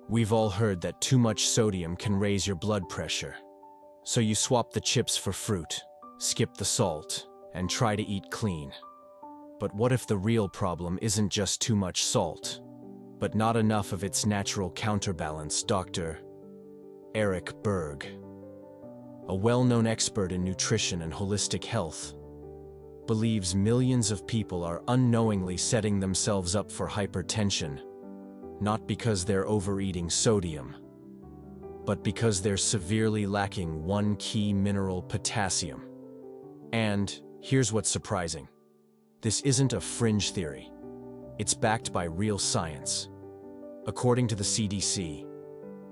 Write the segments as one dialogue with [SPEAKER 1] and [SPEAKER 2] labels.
[SPEAKER 1] We've all heard that too much sodium can raise your blood pressure. So you swap the chips for fruit, skip the salt, and try to eat clean. But what if the real problem isn't just too much salt, but not enough of its natural counterbalance? Dr. Eric Berg, a well-known expert in nutrition and holistic health, believes millions of people are unknowingly setting themselves up for hypertension, not because they're overeating sodium, but because they're severely lacking one key mineral, potassium. And here's what's surprising. This isn't a fringe theory. It's backed by real science. According to the CDC,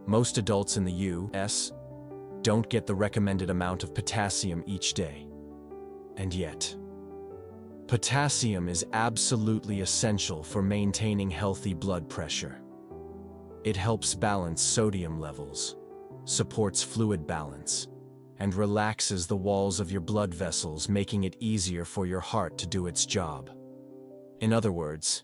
[SPEAKER 1] most adults in the U.S. don't get the recommended amount of potassium each day. And yet, potassium is absolutely essential for maintaining healthy blood pressure. It helps balance sodium levels, supports fluid balance, and relaxes the walls of your blood vessels, making it easier for your heart to do its job. In other words,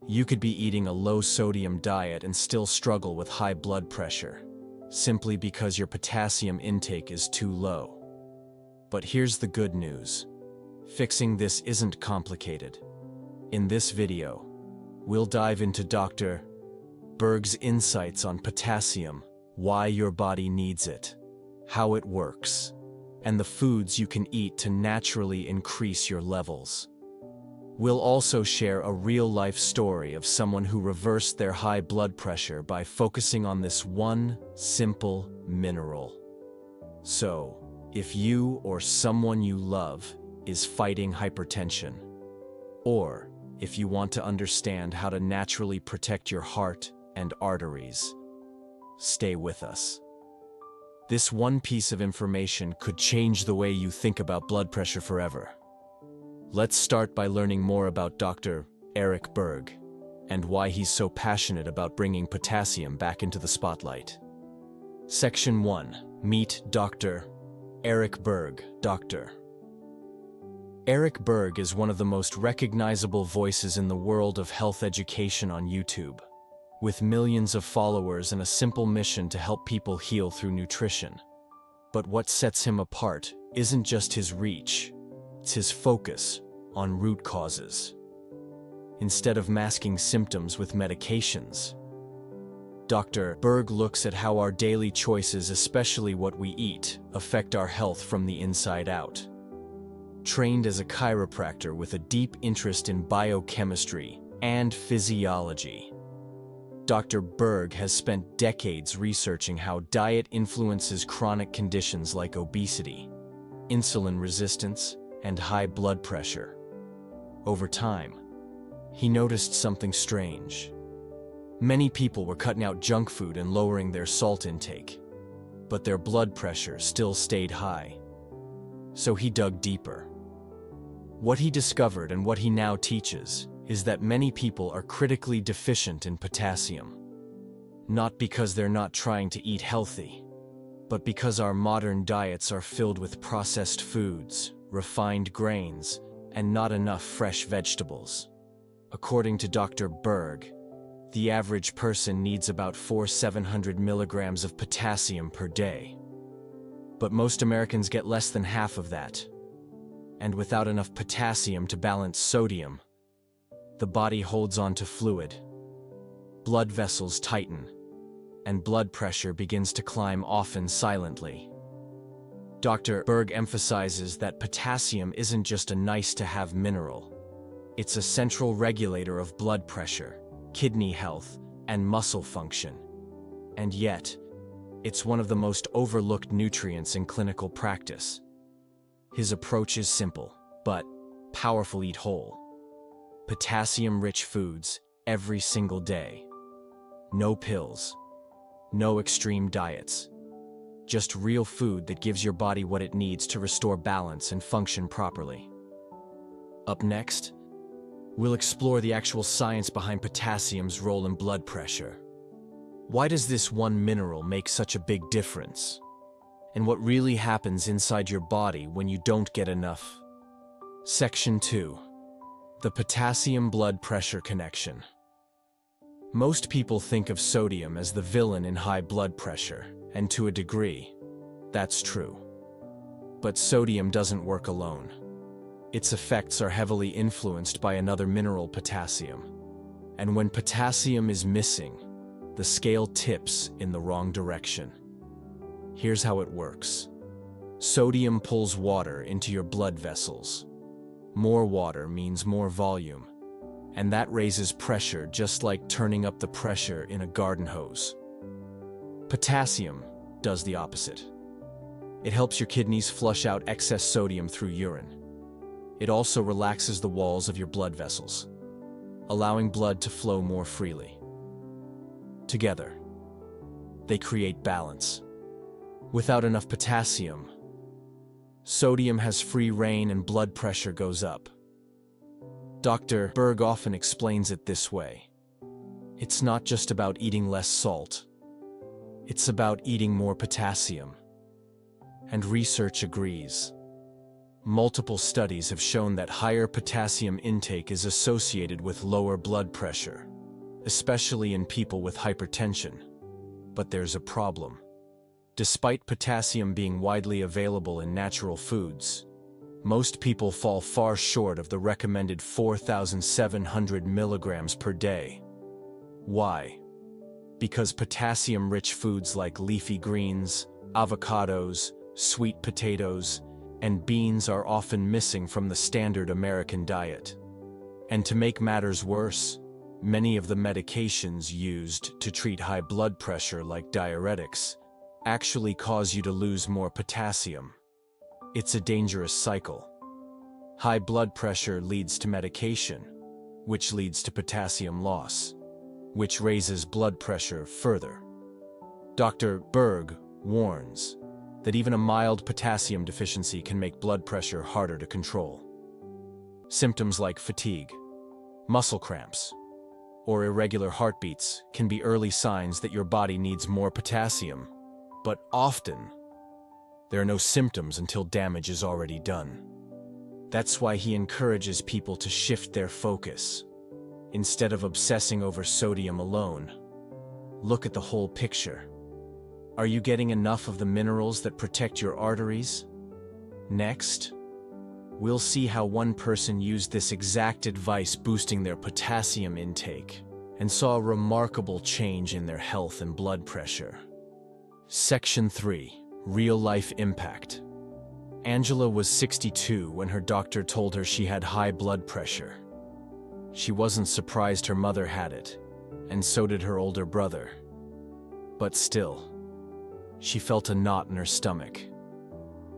[SPEAKER 1] you could be eating a low-sodium diet and still struggle with high blood pressure, simply because your potassium intake is too low. But here's the good news. Fixing this isn't complicated. In this video, we'll dive into Dr. Berg's insights on potassium, why your body needs it, how it works, and the foods you can eat to naturally increase your levels. We'll also share a real-life story of someone who reversed their high blood pressure by focusing on this one simple mineral. So, if you or someone you love is fighting hypertension, or if you want to understand how to naturally protect your heart and arteries, stay with us. This one piece of information could change the way you think about blood pressure forever. Let's start by learning more about Dr. Eric Berg and why he's so passionate about bringing potassium back into the spotlight. Section 1. Meet Dr. Eric Berg. Dr. Eric Berg is one of the most recognizable voices in the world of health education on YouTube, with millions of followers and a simple mission to help people heal through nutrition. But what sets him apart isn't just his reach, it's his focus on root causes. Instead of masking symptoms with medications, Dr. Berg looks at how our daily choices, especially what we eat, affect our health from the inside out. Trained as a chiropractor with a deep interest in biochemistry and physiology, Dr. Berg has spent decades researching how diet influences chronic conditions like obesity, insulin resistance, and high blood pressure. Over time, he noticed something strange. Many people were cutting out junk food and lowering their salt intake, but their blood pressure still stayed high. So he dug deeper. What he discovered and what he now teaches is that many people are critically deficient in potassium. Not because they're not trying to eat healthy, but because our modern diets are filled with processed foods, refined grains, and not enough fresh vegetables. According to Dr. Berg, the average person needs about 400-700 milligrams of potassium per day. But most Americans get less than half of that. And without enough potassium to balance sodium, the body holds on to fluid. Blood vessels tighten, and blood pressure begins to climb, often silently. Dr. Berg emphasizes that potassium isn't just a nice-to-have mineral. It's a central regulator of blood pressure, kidney health, and muscle function. And yet, it's one of the most overlooked nutrients in clinical practice. His approach is simple, but powerful. Eat whole, potassium-rich foods every single day. No pills, no extreme diets. Just real food that gives your body what it needs to restore balance and function properly. Up next, we'll explore the actual science behind potassium's role in blood pressure. Why does this one mineral make such a big difference? And what really happens inside your body when you don't get enough? Section 2. The potassium blood pressure connection. Most people think of sodium as the villain in high blood pressure, and to a degree, that's true. But sodium doesn't work alone. Its effects are heavily influenced by another mineral, potassium. And when potassium is missing, the scale tips in the wrong direction. Here's how it works. Sodium pulls water into your blood vessels. More water means more volume, and that raises pressure, just like turning up the pressure in a garden hose. Potassium does the opposite. It helps your kidneys flush out excess sodium through urine. It also relaxes the walls of your blood vessels, allowing blood to flow more freely. Together, they create balance. Without enough potassium, sodium has free rein and blood pressure goes up. Dr. Berg often explains it this way. It's not just about eating less salt. It's about eating more potassium. And research agrees. Multiple studies have shown that higher potassium intake is associated with lower blood pressure, especially in people with hypertension. But there's a problem. Despite potassium being widely available in natural foods, most people fall far short of the recommended 4,700 milligrams per day. Why? Because potassium-rich foods like leafy greens, avocados, sweet potatoes, and beans are often missing from the standard American diet. And to make matters worse, many of the medications used to treat high blood pressure, like diuretics, actually cause you to lose more potassium. It's a dangerous cycle. High blood pressure leads to medication, which leads to potassium loss, which raises blood pressure further. Dr. Berg warns that even a mild potassium deficiency can make blood pressure harder to control. Symptoms like fatigue, muscle cramps, or irregular heartbeats can be early signs that your body needs more potassium, but often there are no symptoms until damage is already done. That's why he encourages people to shift their focus. Instead of obsessing over sodium alone, look at the whole picture. Are you getting enough of the minerals that protect your arteries? Next, we'll see how one person used this exact advice, boosting their potassium intake, and saw a remarkable change in their health and blood pressure. Section 3. Real-life impact. Angela was 62 when her doctor told her she had high blood pressure. She wasn't surprised her mother had it, and so did her older brother. But still, she felt a knot in her stomach.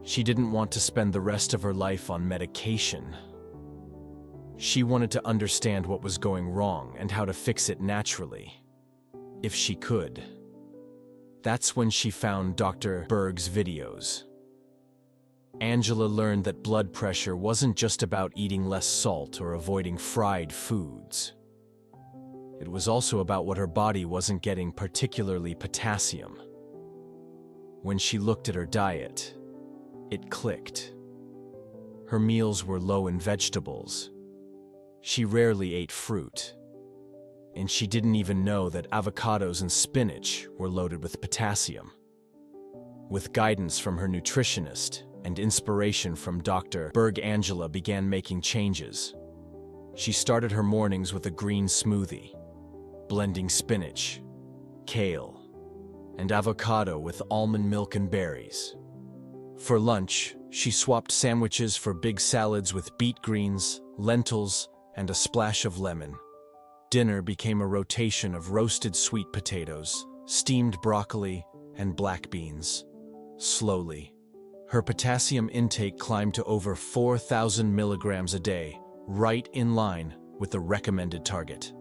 [SPEAKER 1] She didn't want to spend the rest of her life on medication. She wanted to understand what was going wrong and how to fix it naturally, if she could. That's when she found Dr. Berg's videos. Angela learned that blood pressure wasn't just about eating less salt or avoiding fried foods. It was also about what her body wasn't getting, particularly potassium. When she looked at her diet, it clicked. Her meals were low in vegetables. She rarely ate fruit. And she didn't even know that avocados and spinach were loaded with potassium. With guidance from her nutritionist and inspiration from Dr. Berg, Angela began making changes. She started her mornings with a green smoothie, blending spinach, kale, and avocado with almond milk and berries. For lunch, she swapped sandwiches for big salads with beet greens, lentils, and a splash of lemon. Dinner became a rotation of roasted sweet potatoes, steamed broccoli, and black beans. Slowly, her potassium intake climbed to over 4,000 milligrams a day, right in line with the recommended target.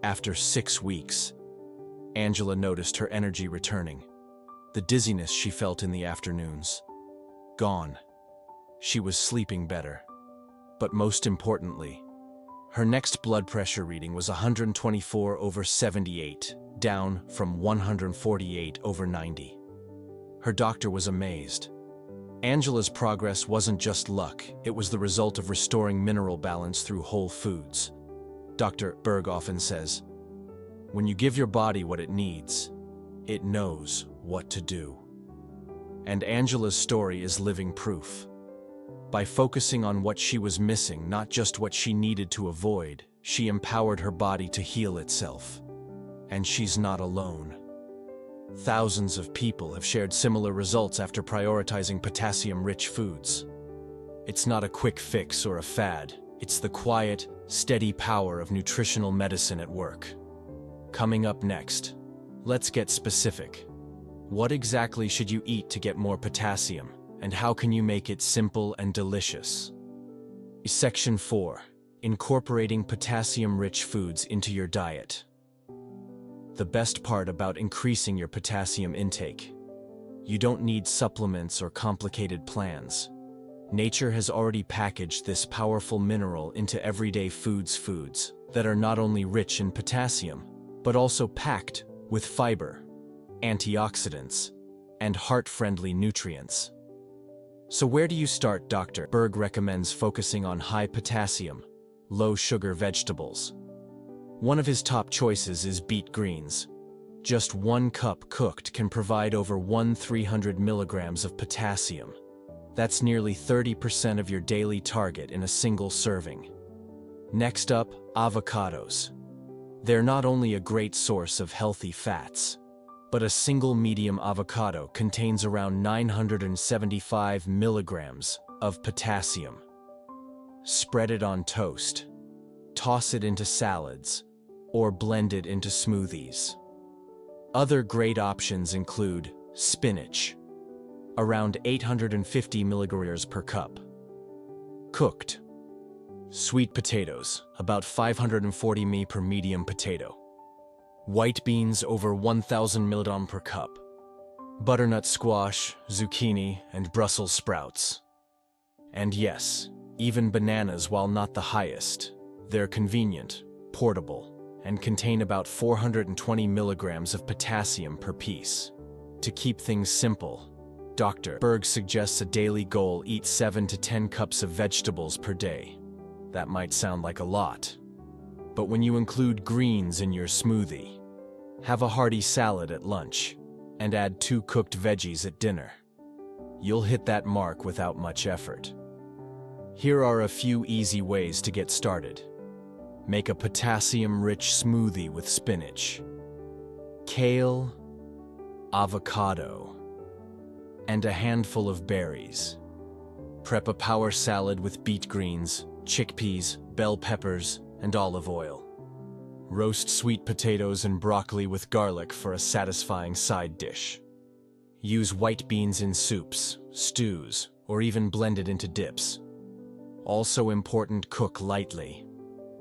[SPEAKER 1] After 6 weeks, Angela noticed her energy returning. The dizziness she felt in the afternoons, gone. She was sleeping better. But most importantly, her next blood pressure reading was 124/78, down from 148/90. Her doctor was amazed. Angela's progress wasn't just luck, it was the result of restoring mineral balance through whole foods. Dr. Berg often says, When you give your body what it needs, it knows what to do. And Angela's story is living proof. By focusing on what she was missing, not just what she needed to avoid, she empowered her body to heal itself. And she's not alone. Thousands of people have shared similar results after prioritizing potassium-rich foods. It's not a quick fix or a fad. It's the quiet, steady power of nutritional medicine at work. Coming up next, let's get specific. What exactly should you eat to get more potassium, and how can you make it simple and delicious? Section 4. Incorporating potassium-rich foods into your diet. The best part about increasing your potassium intake. You don't need supplements or complicated plans. Nature has already packaged this powerful mineral into everyday foods that are not only rich in potassium, but also packed with fiber, antioxidants, and heart-friendly nutrients. So where do you start? Dr. Berg recommends focusing on high potassium, low sugar vegetables. One of his top choices is beet greens. Just 1 cup cooked can provide over 300 milligrams of potassium. That's nearly 30% of your daily target in a single serving. Next up, avocados. They're not only a great source of healthy fats, but a single medium avocado contains around 975 milligrams of potassium. Spread it on toast, toss it into salads, or blend it into smoothies. Other great options include spinach, around 850 milligrams per cup. Cooked. Sweet potatoes, about 540 mg per medium potato. White beans, over 1,000 milligrams per cup. Butternut squash, zucchini, and Brussels sprouts. And yes, even bananas, while not the highest, they're convenient, portable, and contain about 420 milligrams of potassium per piece. To keep things simple, Dr. Berg suggests a daily goal: eat 7 to 10 cups of vegetables per day. That might sound like a lot, but when you include greens in your smoothie, have a hearty salad at lunch, and add 2 cooked veggies at dinner, you'll hit that mark without much effort. Here are a few easy ways to get started. Make a potassium-rich smoothie with spinach, kale, avocado, and a handful of berries. Prep a power salad with beet greens, chickpeas, bell peppers, and olive oil. Roast sweet potatoes and broccoli with garlic for a satisfying side dish. Use white beans in soups, stews, or even blend it into dips. Also important, cook lightly.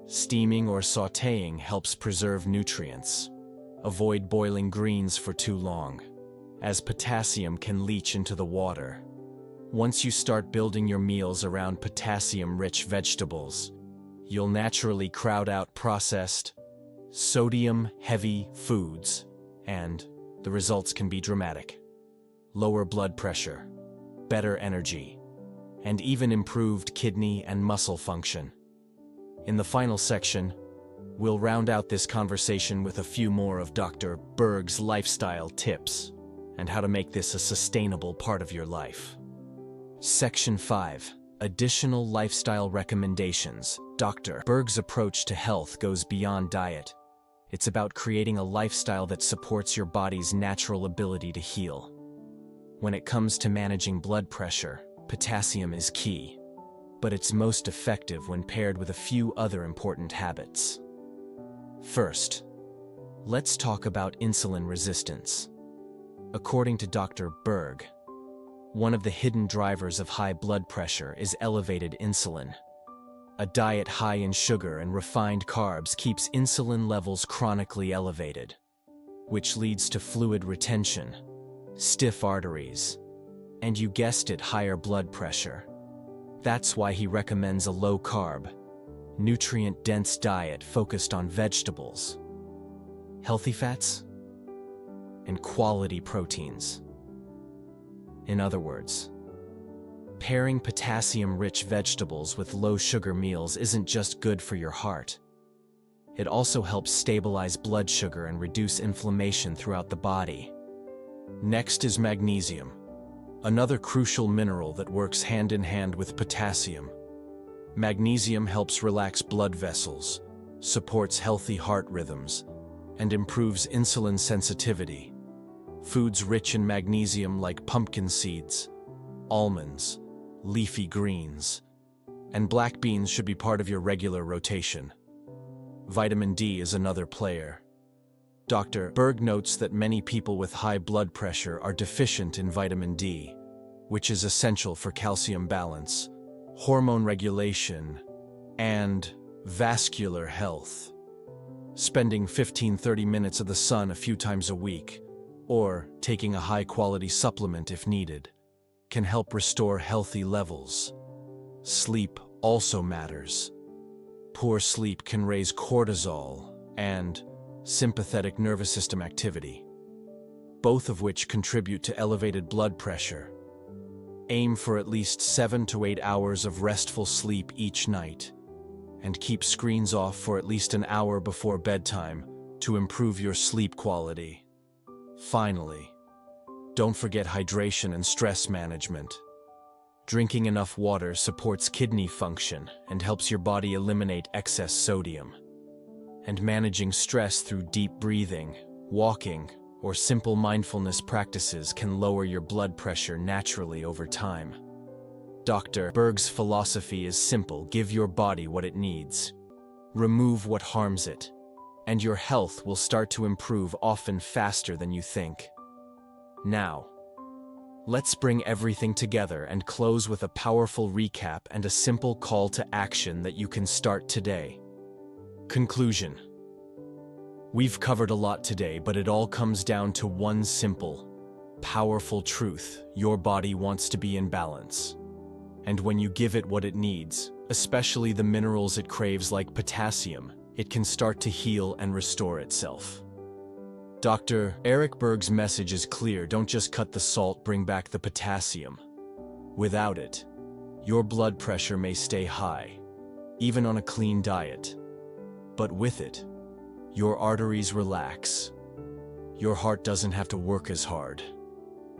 [SPEAKER 1] Steaming or sautéing helps preserve nutrients. Avoid boiling greens for too long, as potassium can leach into the water. Once you start building your meals around potassium-rich vegetables, you'll naturally crowd out processed, sodium-heavy foods, and the results can be dramatic. Lower blood pressure, better energy, and even improved kidney and muscle function. In the final section, we'll round out this conversation with a few more of Dr. Berg's lifestyle tips and how to make this a sustainable part of your life. Section 5. Additional lifestyle recommendations. Dr. Berg's approach to health goes beyond diet. It's about creating a lifestyle that supports your body's natural ability to heal. When it comes to managing blood pressure, potassium is key, but it's most effective when paired with a few other important habits. First, let's talk about insulin resistance. According to Dr. Berg, one of the hidden drivers of high blood pressure is elevated insulin. A diet high in sugar and refined carbs keeps insulin levels chronically elevated, which leads to fluid retention, stiff arteries, and you guessed it, higher blood pressure. That's why he recommends a low-carb, nutrient-dense diet focused on vegetables, healthy fats, and quality proteins. In other words, pairing potassium-rich vegetables with low-sugar meals isn't just good for your heart. It also helps stabilize blood sugar and reduce inflammation throughout the body. Next is magnesium, another crucial mineral that works hand in hand with potassium. Magnesium helps relax blood vessels, supports healthy heart rhythms, and improves insulin sensitivity. Foods rich in magnesium like pumpkin seeds, almonds, leafy greens, and black beans should be part of your regular rotation. Vitamin D is another player. Dr. Berg notes that many people with high blood pressure are deficient in vitamin D, which is essential for calcium balance, hormone regulation, and vascular health. Spending 15-30 minutes of the sun a few times a week, or taking a high-quality supplement if needed, can help restore healthy levels. Sleep also matters. Poor sleep can raise cortisol and sympathetic nervous system activity, both of which contribute to elevated blood pressure. Aim for at least 7 to 8 hours of restful sleep each night, and keep screens off for at least an hour before bedtime to improve your sleep quality. Finally, don't forget hydration and stress management. Drinking enough water supports kidney function and helps your body eliminate excess sodium. And managing stress through deep breathing, walking, or simple mindfulness practices can lower your blood pressure naturally over time. Dr. Berg's philosophy is simple: give your body what it needs. Remove what harms it, and your health will start to improve often faster than you think. Now, let's bring everything together and close with a powerful recap and a simple call to action that you can start today. Conclusion. We've covered a lot today, but it all comes down to one simple, powerful truth: your body wants to be in balance. And when you give it what it needs, especially the minerals it craves like potassium, it can start to heal and restore itself. Dr. Eric Berg's message is clear: don't just cut the salt, bring back the potassium. Without it, your blood pressure may stay high, even on a clean diet. But with it, your arteries relax, your heart doesn't have to work as hard,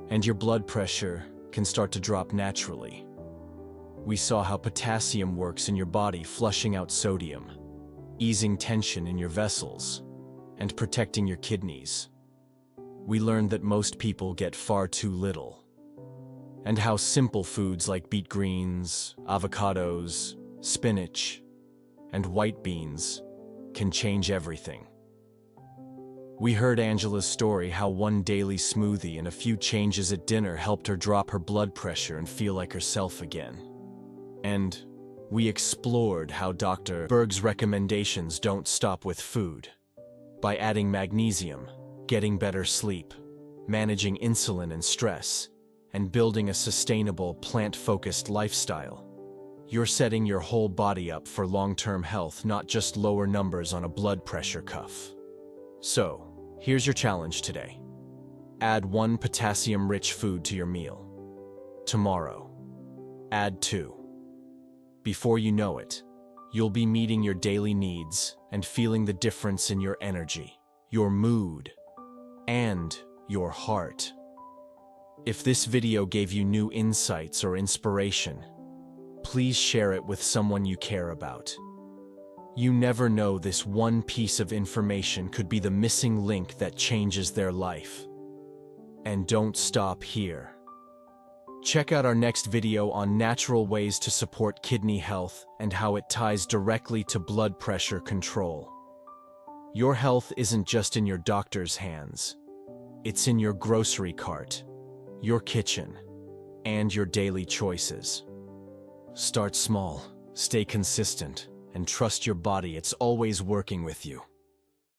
[SPEAKER 1] and your blood pressure can start to drop naturally. We saw how potassium works in your body, flushing out sodium, easing tension in your vessels, and protecting your kidneys. We learned that most people get far too little, and how simple foods like beet greens, avocados, spinach, and white beans can change everything. We heard Angela's story, how one daily smoothie and a few changes at dinner helped her drop her blood pressure and feel like herself again. And we explored how Dr. Berg's recommendations don't stop with food. By adding magnesium, getting better sleep, managing insulin and stress, and building a sustainable, plant-focused lifestyle, you're setting your whole body up for long-term health, not just lower numbers on a blood pressure cuff. So, here's your challenge today. Add 1 potassium-rich food to your meal. Tomorrow, add 2. Before you know it, you'll be meeting your daily needs and feeling the difference in your energy, your mood, and your heart. If this video gave you new insights or inspiration, please share it with someone you care about. You never know, this one piece of information could be the missing link that changes their life. And don't stop here. Check out our next video on natural ways to support kidney health and how it ties directly to blood pressure control. Your health isn't just in your doctor's hands. It's in your grocery cart, your kitchen, and your daily choices. Start small, stay consistent, and trust your body. It's always working with you.